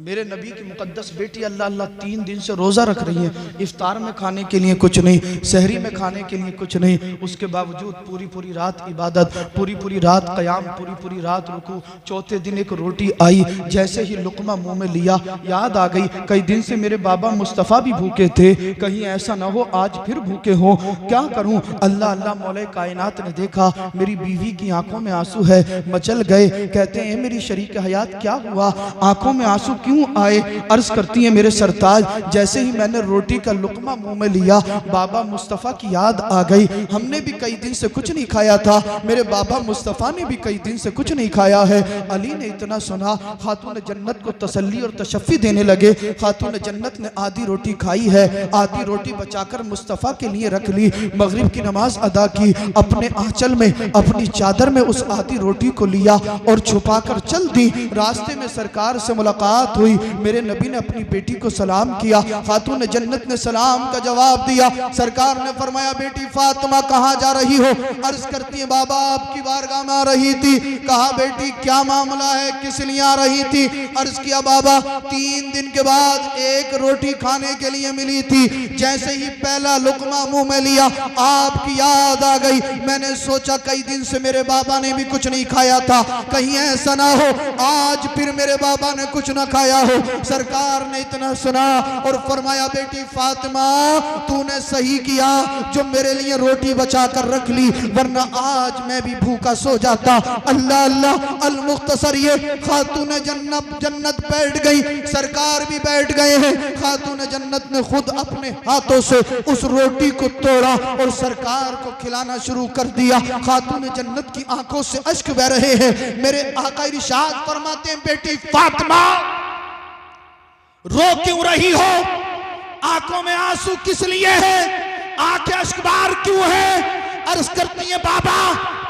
मेरे नबी की मुकद्दस बेटी अल्लाह अल्लाह 3 दिन से रोज़ा रख रही है। इफ्तार में खाने के लिए कुछ नहीं, सहरी में खाने के लिए कुछ नहीं, उसके बावजूद पूरी पूरी रात इबादत, पूरी पूरी रात क़याम, पूरी पूरी रात रुकू। चौथे दिन एक रोटी आई, जैसे ही लुक़मा मुंह में लिया याद आ गई कई दिन से मेरे बाबा मुस्तफ़ा भी भूखे थे, कहीं ऐसा ना हो आज फिर भूखे हो, क्या करूं। अल्लाह अल्लाह मौला कायनात ने देखा मेरी बीवी की आंखों में आंसू है, मचल गए। कहते हैं मेरी शरीक हयात क्या हुआ, आंखों में आंसू क्यों आए। अर्ज करती है मेरे सरताज, जैसे ही मैंने रोटी का लुकमा मुंह में लिया बाबा मुस्तफ़ा की याद आ गई। हमने भी कई दिन से कुछ नहीं खाया था, मेरे बाबा मुस्तफ़ा ने भी कई दिन से कुछ नहीं खाया है। अली ने इतना सुना, खातून जन्नत को तसल्ली और तशफ़ी देने लगे। खातून जन्नत ने आधी रोटी खाई है, आधी रोटी बचाकर मुस्तफ़ा के लिए रख ली। मगरिब की नमाज अदा की, अपने आंचल में अपनी चादर में उस आधी रोटी को लिया और छुपा कर चल दी। रास्ते में सरकार से मुलाकात हुई, मेरे नबी ने अपनी बेटी को सलाम किया, खातून जन्नत ने सलाम का जवाब दिया। सरकार ने फरमाया बेटी फातिमा कहाँ जा रही हो। अर्ज करती है बाबा आपकी बारगाह में आ रही थी। कहा बेटी क्या मामला है, किस लिए आ रही थी। अर्ज किया बाबा 3 दिन के बाद एक रोटी खाने के लिए मिली थी, जैसे ही पहला लुकमा मुंह में लिया आपकी याद आ गई। मैंने सोचा कई दिन से मेरे बाबा ने भी कुछ नहीं खाया था, कहीं ऐसा ना हो आज फिर मेरे बाबा ने कुछ ना खाया हो। सरकार ने इतना सुना और फरमाया बेटी फातिमा तूने सही किया जो मेरे लिए रोटी बचा कर रख ली, वरना आज मैं भी भूखा सो जाता। अल्लाह अल्लाह अल मुख्तसर ये खातून जन्नत बैठ गई, सरकार भी बैठ गए हैं। खातून जन्नत ने खुद अपने हाथों से उस रोटी को तोड़ा और सरकार को खिलाना शुरू कर दिया। खातून जन्नत की आंखों से अश्क बह रहे हैं। मेरे आका इरशाद फरमाते हैं बेटी फातिमा रो क्यों रही हो, आंखों में आंसू किस लिए है, आंखें अश्कबार क्यों है। अर्ज करती है बाबा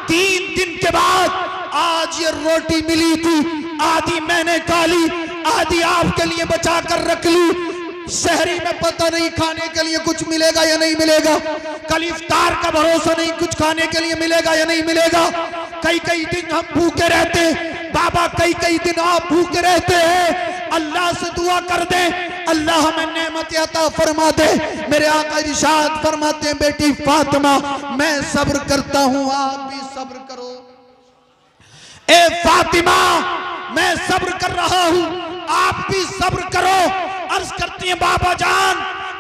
3 दिन के बाद आज ये रोटी मिली थी, आधी मैंने खा ली, आधी आपके लिए बचा कर रख ली। शहरी में पता नहीं खाने के लिए कुछ मिलेगा या नहीं मिलेगा, कल इफ्तार का भरोसा नहीं कुछ खाने के लिए मिलेगा या नहीं मिलेगा। कई कई दिन हम भूखे रहते हैं बाबा, कई कई दिन आप भूखे रहते हैं। अल्लाह से दुआ कर दे अल्लाह हमें नेमत अता फरमा दे। मेरे आका इरशाद फरमाते हैं बेटी फातिमा मैं सब्र करता हूं आप भी सब्र करो। ए फातिमा मैं सब्र कर रहा हूं आप भी सब्र करो। अर्ज करती है बाबा जान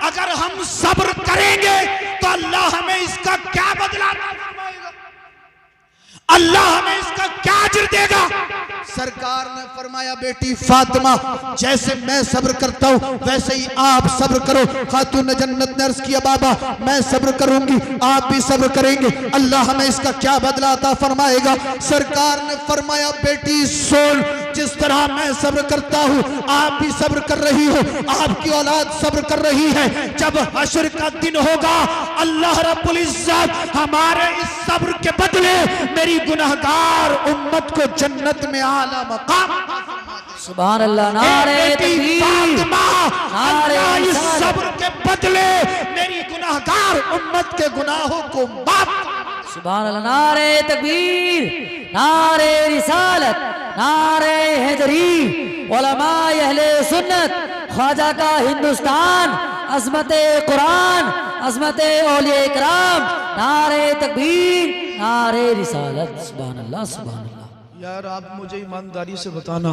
अगर हम सब्र करेंगे तो अल्लाह हमें इसका क्या बदला फरमाएगा, अल्लाह हमें इसका क्या अजर देगा। सरकार ने फरमाया बेटी फातिमा जैसे मैं सब्र करता हूं वैसे ही आप सब्र करो। खातून जन्नत ने अर्ज किया बाबा मैं सब्र करूंगी आप भी सब्र करेंगे, अल्लाह हमें इसका क्या बदला अता फरमाएगा। सरकार ने फरमाया बेटी सुन जिस तरह मैं सब्र करता हूं आप भी सब्र कर रही हो, आपकी औलाद सब्र कर रही है। जब हश्र का दिन होगा अल्लाह रब्बुल इज्जत हमारे इस सब्र के बदले मेरी गुनहगार उम्मत को जन्नत में आला मकाम सुभान अल्लाह। नारे तकबीर, नारे इस सब्र के बदले मेरी गुनहगार उम्मत के गुनाहों को माफ। सुभान अल्लाह। नारे तकबीर, नारे रिसालत, नारे हैदरी, उलमाए अहले सुन्नत, ख्वाजा का हिंदुस्तान, अज़मते कुरान, अज़मते औलिया इकराम, नारे तकबीर, नारे रिसालत। सुभान अल्लाह, सुभान अल्लाह। यार आप मुझे ईमानदारी से बताना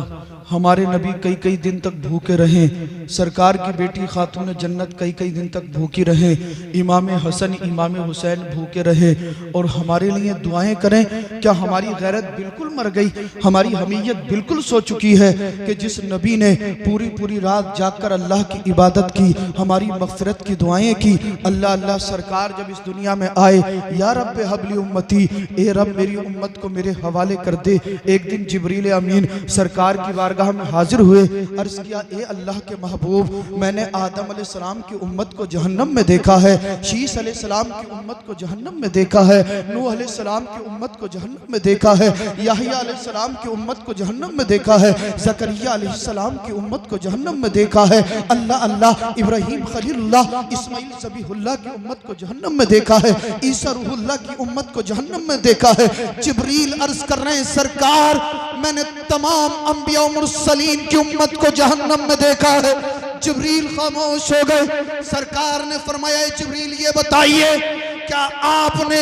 हमारे नबी कई कई दिन तक भूखे रहे, सरकार की बेटी खातून जन्नत कई कई दिन तक भूखी रहे, इमाम हसन इमाम हुसैन भूखे रहे और हमारे लिए दुआएं करें। क्या हमारी गैरत बिल्कुल मर गई, हमारी हमीयत बिल्कुल सो चुकी है कि जिस नबी ने पूरी पूरी रात जाकर अल्लाह की इबादत की, हमारी मग़फ़िरत की दुआएं की। अल्लाह अल्लाह सरकार जब इस दुनिया में आए या रब हबली उम्मती, ए रब मेरी उम्मत को मेरे हवाले कर दे। एक दिन जिब्रील अमीन सरकार की बारगाह में हाजिर हुए, अर्ज किया ए अल्लाह के महबूब मैंने आदम अलैहिस्सलाम की उम्मत को जहन्नम में देखा है, शीस अलैहिस्सलाम की उम्मत को जहन्नम में देखा है, नूह अलैहिस्सलाम की उम्मत को जहन्नम में देखा है, याहिया अलैहिस्सलाम की उम्मत को जहन्नम में देखा है, ज़करिया अलैहिस्सलाम की उम्मत को जहन्नम में देखा है। अल्लाह अल्लाह इब्राहीम खलीलुल्लाह इस्माइल ज़बीहुल्लाह की उम्मत को जहन्नम में देखा है, ईसा रूहुल्लाह की उम्मत को जहन्नम में देखा है। जिब्रील अर्ज कर रहे हैं सरकार बार मैंने तमाम अंबिया और मुरसलीन की उम्मत को जहन्नम में देखा है। जिब्रील खामोश हो गए। सरकार ने फरमाया, जिब्रील ये बताइए क्या आपने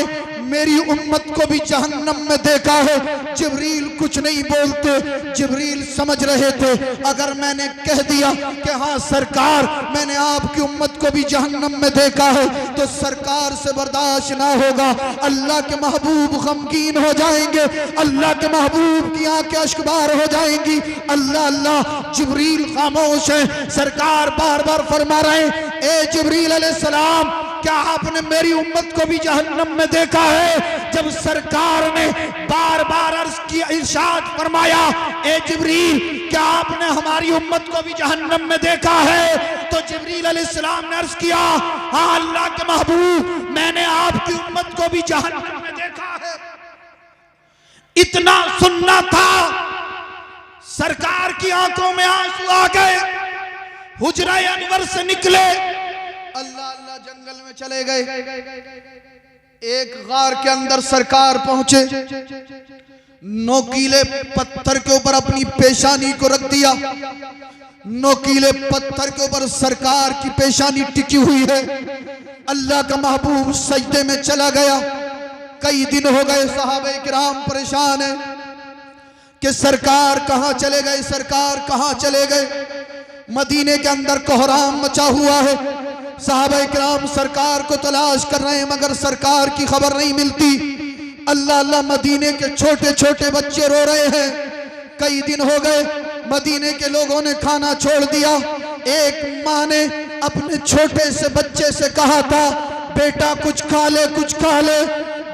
मेरी उम्मत को भी जहन्नम में देखा है? जिब्रील कुछ नहीं बोलते। जिब्रील समझ रहे थे अगर मैंने कह दिया कि हाँ सरकार मैंने आपकी उम्मत को भी जहन्नम में देखा है तो सरकार से बर्दाश्त ना होगा। अल्लाह के महबूब गमगीन हो जाएंगे, अल्लाह के महबूब की आंखें अश्कबार हो जाएंगी। अल्लाह अल्लाह, जिब्रील खामोश है। सरकार बार बार फरमा रहे हैं, ए जिब्रील अलैहिस्सलाम क्या आपने मेरी उम्मत को भी जहन्नम में देखा है? जब सरकार ने बार बार अर्ज किया, इरशाद फरमाया, ए जिब्रील क्या आपने हमारी उम्मत को भी जहन्नम में देखा है? तो जिब्रील अलैहिस्सलाम ने अर्ज किया, हाँ अल्लाह के महबूब मैंने आपकी उम्मत को भी जहन्नम में देखा है। इतना सुनना था, सरकार की आंखों में आंसू आ गए, हुजरा अनवर से निकले, अल्लाह अल्लाह जंगल में चले गए। एक गार के अंदर सरकार पहुंचे, नोकीले पत्थर के ऊपर अपनी पेशानी को रख दिया। नोकीले पत्थर के ऊपर सरकार की पेशानी टिकी हुई है। अल्लाह का महबूब सजदे में चला गया। कई दिन हो गए, सहाबे किराम परेशान है कि सरकार कहां चले गए, सरकार कहां चले गए। मदीने के अंदर कोहराम मचा हुआ है। सहाबा किराम सरकार को तलाश कर रहे हैं मगर सरकार की खबर नहीं मिलती। अल्लाह अल्लाह, मदीने के छोटे छोटे बच्चे रो रहे हैं। कई दिन हो गए, मदीने के लोगों ने खाना छोड़ दिया। एक माँ ने अपने छोटे से बच्चे से कहा था, बेटा कुछ खा ले, कुछ खा ले,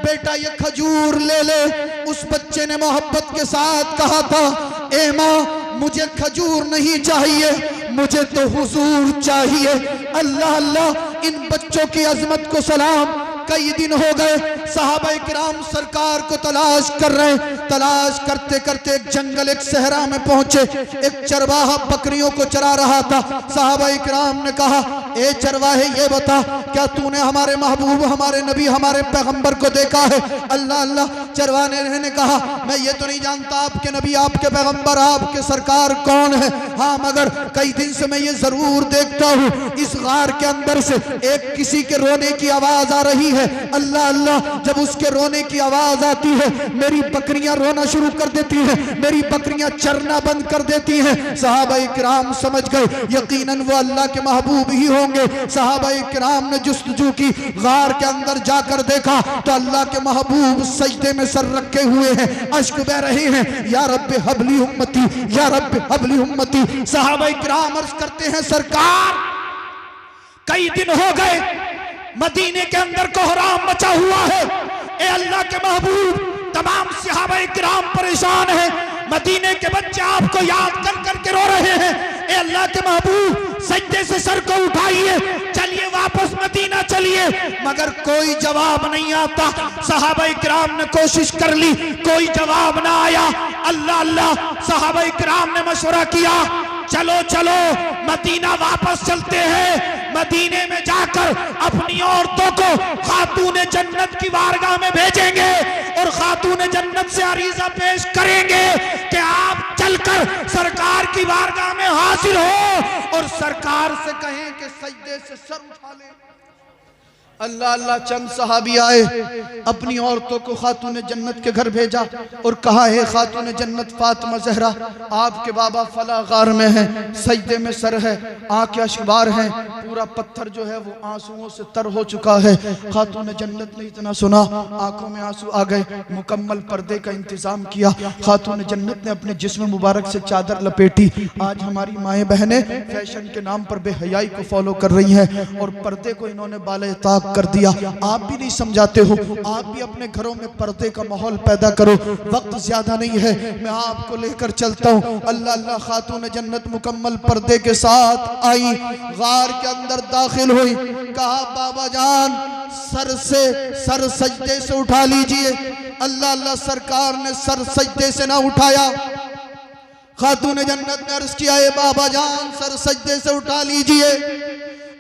बेटा ये खजूर ले ले। उस बच्चे ने मोहब्बत के साथ कहा था, ए माँ मुझे खजूर नहीं चाहिए, मुझे तो हुजूर चाहिए। अल्लाह अल्लाह, इन बच्चों की अजमत को सलाम। कई दिन हो गए, सहाबा किराम सरकार को तलाश कर रहे। तलाश करते करते एक जंगल, एक सहरा में पहुंचे। एक चरवाहा बकरियों को चरा रहा था। सहाबा किराम ने कहा, ए चरवाहे ये बता क्या तूने हमारे महबूब, हमारे नबी, हमारे पैगंबर को देखा है? अल्लाह अल्लाह, चरवाहे ने कहा, मैं ये तो नहीं जानता आपके नबी, आपके पैगंबर, आपके सरकार कौन है, हाँ मगर कई दिन से मैं ये जरूर देखता हूँ इस गार के अंदर से एक किसी के रोने की आवाज आ रही है। अल्लाह अल्लाह, जब उसके रोने की आवाज आती है मेरी बकरियां रोना शुरू कर देती हैं, मेरी बकरियां चरना बंद कर देती हैं। सहाबा किराम समझ गए यकीनन वो अल्लाह के महबूब ही होंगे। सहाबा किराम ने जुस्तजू की, गार के अंदर जाकर देखा तो अल्लाह के महबूब सजदे में सर रखे हुए हैं, अश्क बह रहे हैं, या रब्बे हबली उम्मती, या रब्बे हबली उम्मती। सहाबा किराम अर्ज करते हैं, सरकार कई दिन हो गए, मदीने के अंदर कोहराम मचा हुआ है, ए अल्लाह के महबूब तमाम सहाबा किराम परेशान हैं, मदीने के बच्चे आपको याद कर करके रो रहे हैं। ए अल्लाह के महबूब सजदे से सर को उठाइए, चलिए वापस मदीना चलिए, मगर कोई जवाब नहीं आता। सहाबा किराम ने कोशिश कर ली, कोई जवाब ना आया। अल्लाह अल्लाह, सहाबा किराम ने मशवरा किया, चलो चलो मदीना वापस चलते हैं, मदीने में जाकर अपनी औरतों को खातून जन्नत की बारगाह में भेजेंगे और खातून जन्नत से अरीजा पेश करेंगे कि आप चलकर सरकार की बारगाह में हाजिर हो और सरकार से कहें कि सजदे से सर उठा ले। अल्लाह अल्लाह, चंद सहाबी आए, अपनी औरतों को खातून जन्नत के घर भेजा और कहा, है खातून जन्नत फातिमा ज़हरा, आपके बाबा फला गार में है, सजदे में सर है, आंखें अश्कबार हैं, पूरा पत्थर जो है वो आंसुओं से तर हो चुका है। खातून जन्नत ने इतना सुना, आंखों में आंसू आ गए, मुकम्मल पर्दे का इंतजाम किया। खातून जन्नत ने अपने जिस्म मुबारक से चादर लपेटी। आज हमारी माएँ बहनें फैशन के नाम पर बेहयाई को फॉलो कर रही हैं और पर्दे को इन्होंने बाले ताक कर दिया। आप भी नहीं समझाते हो, आप भी अपने घरों में पर्दे का माहौल पैदा करो। वक्त ज्यादा नहीं है, मैं आपको लेकर चलता हूँ। अल्लाह अल्लाह, खातून जन्नत मुकम्मल पर्दे के साथ आई, गार के अंदर दाखिल हुई, कहा, बाबा जान सर सजदे से उठा लीजिए। अल्लाह अल्लाह, सरकार ने सर सजदे से ना उठाया। खातून जन्नत ने अर्ज किया, बाबा जान सर सजदे से उठा लीजिए।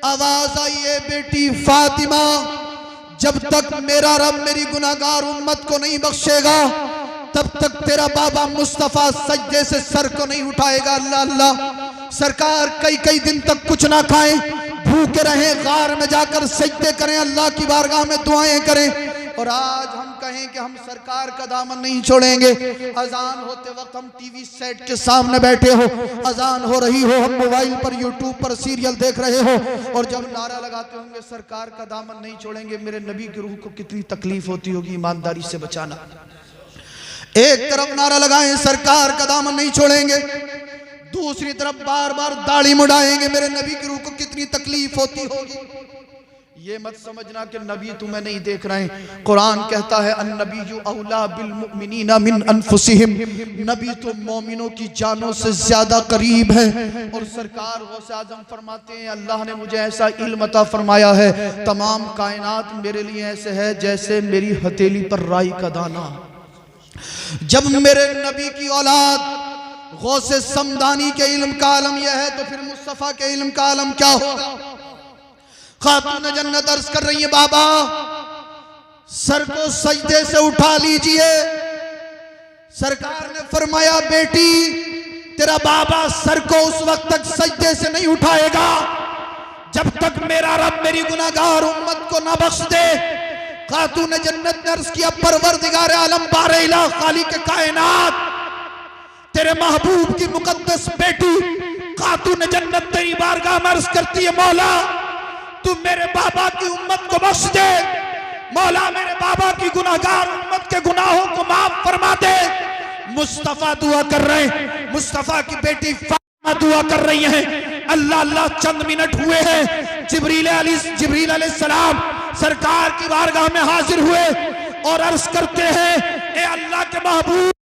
आवाज आई, है बेटी फातिमा, जब तक मेरा रब मेरी गुनाहगार उम्मत को नहीं बख्शेगा तब तक तेरा बाबा मुस्तफ़ा सजदे से सर को नहीं उठाएगा। अल्लाह अल्लाह। सरकार कई कई दिन तक कुछ ना खाएं, भूखे रहें, गार में जाकर सजदे करें, अल्लाह की बारगाह में दुआएं करें। और आज हम कहें कि हम सरकार का दामन नहीं छोड़ेंगे। अजान होते वक्त हम टीवी सेट के सामने बैठे हो, अजान हो रही हो, हम मोबाइल पर यूट्यूब पर सीरियल देख रहे हो, और जब नारा लगाते होंगे सरकार का दामन नहीं छोड़ेंगे, मेरे नबी की रूह को कितनी तकलीफ होती होगी। ईमानदारी से बचाना। एक तरफ नारा लगाएं सरकार का दामन नहीं छोड़ेंगे, दूसरी तरफ बार बार दाढ़ी मुड़ाएंगे, मेरे नबी की रूह को कितनी तकलीफ होती होगी। ये मत समझना कि नबी तुम्हें नहीं देख रहे हैं। कुरान कहता है अन्नबी औला बिल मुमिनीना मिन अनफुसिहिम, नबी तो मोमिनों की जानों से ज्यादा करीब है। और सरकार गौसे आजम फरमाते हैं अल्लाह ने मुझे ऐसा इल्म अता फरमाया है, तमाम कायनात मेरे लिए ऐसे है जैसे मेरी हथेली पर राई का दाना। जब मेरे नबी की औलाद गौसे समदानी के इल्म का आलम यह है, तो फिर मुस्तफ़ा के इल्म का आलम क्या होगा। खातून जन्नत अर्ज कर रही है बाबा सर को सजदे से उठा लीजिए। सरकार ने फरमाया बेटी तेरा बाबा सर को उस वक्त तक सजदे से नहीं उठाएगा जब तक मेरा रब मेरी गुनाहगार उम्मत को ना बख्श दे। खातून जन्नत ने अर्ज किया परवरदिगार आलम बारेला खालिक कायनात, तेरे महबूब की मुकद्दस बेटी खातून जन्नत तेरी बारगाह में अर्ज करती है मौला तू मेरे बाबा की उम्मत को बख्श दे, मौला मेरे बाबा की गुनाहगार उम्मत के गुनाहों को माफ फरमा दे। मुस्तफा दुआ कर रहे हैं, मुस्तफा की बेटी फातिमा दुआ कर रही हैं। अल्लाह अल्लाह चंद मिनट हुए हैं, जिब्रील अलैहिस्सलाम सरकार की बारगाह में हाजिर हुए और अर्ज करते हैं ए अल्लाह के महबूब